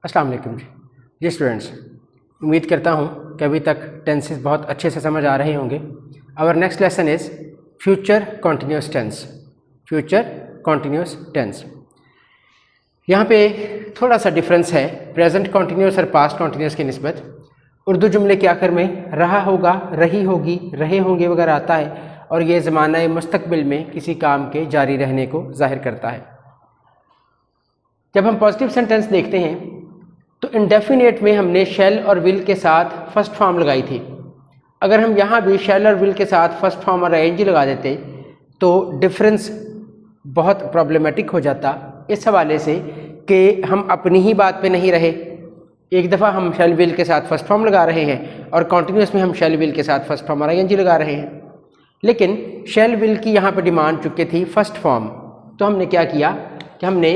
अस्सलाम वालेकुम जी स्टूडेंट्स, उम्मीद करता हूँ कि अभी तक टेंसेस बहुत अच्छे से समझ आ रहे होंगे। Our next lesson is future continuous tense. Future continuous tense, यहाँ पे थोड़ा सा डिफरेंस है प्रेजेंट कॉन्टिन्यूस और पास्ट कॉन्टिन्यूस की निस्बत। उर्दू जुमले के आखिर में रहा होगा, रही होगी, रहे होंगे वगैरह आता है और ये ज़माना मुस्तकबिल में किसी काम के जारी रहने को जाहिर करता है। जब हम पॉजिटिव सेंटेंस देखते हैं तो इंडेफिनेट में हमने शैल और विल के साथ फर्स्ट फॉर्म लगाई थी। अगर हम यहाँ भी शैल और विल के साथ फर्स्ट फॉर्म और आईएनजी लगा देते तो डिफरेंस बहुत प्रॉब्लमेटिक हो जाता, इस हवाले से कि हम अपनी ही बात पे नहीं रहे। एक दफ़ा हम शैल विल के साथ फर्स्ट फॉर्म लगा रहे हैं और कॉन्टिन्यूस में हम शैल विल के साथ फर्स्ट फॉर्म और आईएनजी लगा रहे हैं, लेकिन शैल विल की यहाँ पे डिमांड चुके थी फर्स्ट फॉर्म। तो हमने क्या किया कि हमने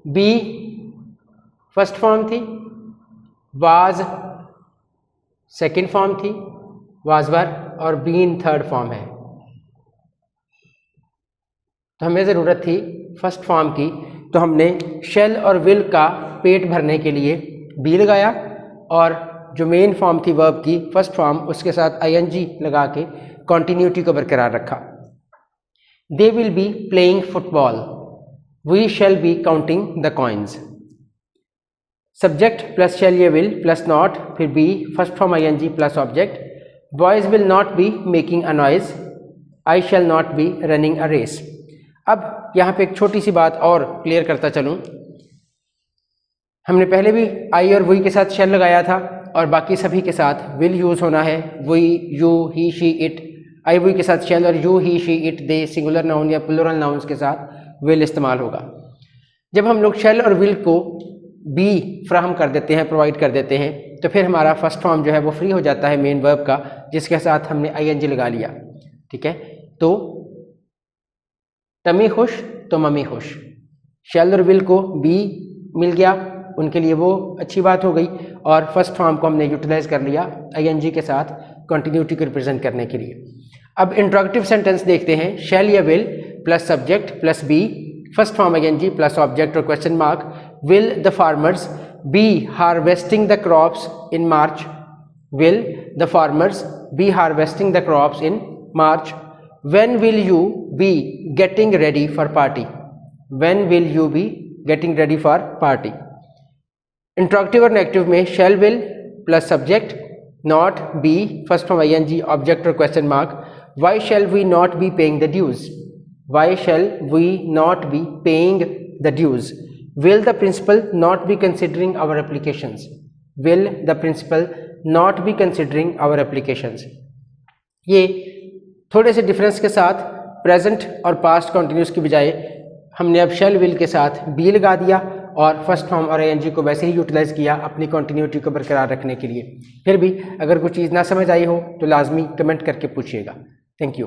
बी फर्स्ट फॉर्म थी, वाज सेकंड फॉर्म थी, वाज वर, और बीन थर्ड फॉर्म है। तो हमें ज़रूरत थी फर्स्ट फॉर्म की, तो हमने शैल और विल का पेट भरने के लिए बी लगाया और जो मेन फॉर्म थी वर्ब की फर्स्ट फॉर्म उसके साथ आईएनजी लगा के कॉन्टिन्यूटी को बरकरार रखा। They will be playing football, we shall be counting the coins. Subject plus shall या विल प्लस नॉट, फिर be first form ING plus object. Boys will not be making a noise, I shall not be running a race. अब यहाँ पे एक छोटी सी बात और clear करता चलूँ। हमने पहले भी आई और वी के साथ शैल लगाया था और बाकी सभी के साथ विल यूज़ होना है। We, you, he, she, it. I we के साथ शैल और you, he, she, it, they singular noun या प्लूरल नाउन्स के साथ विल इस्तेमाल होगा। जब हम लोग शैल और विल को बी फ्राहम कर देते हैं, प्रोवाइड कर देते हैं, तो फिर हमारा फर्स्ट फॉर्म जो है वो फ्री हो जाता है मेन वर्ब का, जिसके साथ हमने आईएनजी लगा लिया। ठीक है, तो टमी खुश तो मम्मी खुश। शैल और विल को बी मिल गया, उनके लिए वो अच्छी बात हो गई, और फर्स्ट फॉर्म को हमने यूटिलाइज कर लिया आईएनजी के साथ कॉन्टिन्यूटी को रिप्रेजेंट करने के लिए। अब इंट्रोगेटिव सेंटेंस देखते हैं। शैल या will plus subject plus be first form ING plus object और question mark. Will the farmers be harvesting the crops in March? Will the farmers be harvesting the crops in March? When will you be getting ready for party? When will you be getting ready for party? Interrogative और negative में shall will plus subject, not be first form ing object or question mark. Why shall we not be paying the dues? Why shall we not be paying the dues? Will the principal not be considering our applications? Will the principal not be considering our applications? ये थोड़े से difference के साथ present और past continuous की बजाय हमने अब शैल विल के साथ बी लगा दिया और फर्स्ट फॉर्म और आईएनजी को वैसे ही यूटिलाइज किया अपनी कॉन्टिन्यूटी को बरकरार रखने के लिए। फिर भी अगर कोई चीज़ ना समझ आई हो तो लाजमी कमेंट करके पूछिएगा। Thank you.